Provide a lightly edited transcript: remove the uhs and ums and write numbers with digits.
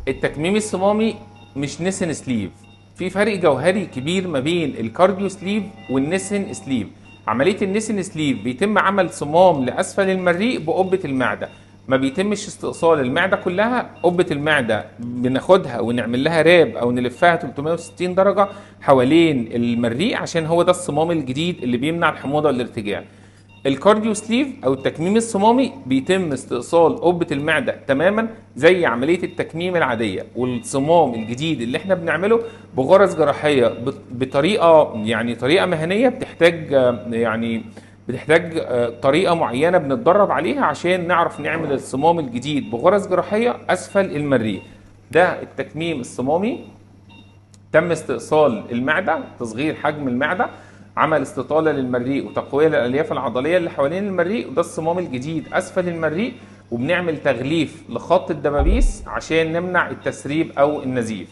التكميم الصمامي مش نسن سليف. في فرق جوهري كبير ما بين الكارديو سليف والنسن سليف. عملية النسن سليف بيتم عمل صمام لأسفل المريء بقبة المعدة، ما بيتمش استئصال المعدة كلها. قبة المعدة بناخدها ونعمل لها راب أو نلفها 360 درجة حوالين المريء، عشان هو ده الصمام الجديد اللي بيمنع الحموضة والارتجاع. الكارديو سليف او التكميم الصمامي بيتم استئصال قبة المعدة تماما زي عملية التكميم العادية، والصمام الجديد اللي احنا بنعمله بغرز جراحية بطريقة يعني طريقة مهنية بتحتاج طريقة معينة بنتدرب عليها عشان نعرف نعمل الصمام الجديد بغرز جراحية اسفل المريء. ده التكميم الصمامي. تم استئصال المعدة، تصغير حجم المعدة، عمل استطالة للمريء وتقوية للألياف العضلية اللي حوالين المريء، وده الصمام الجديد أسفل المريء. وبنعمل تغليف لخط الدبابيس عشان نمنع التسريب أو النزيف.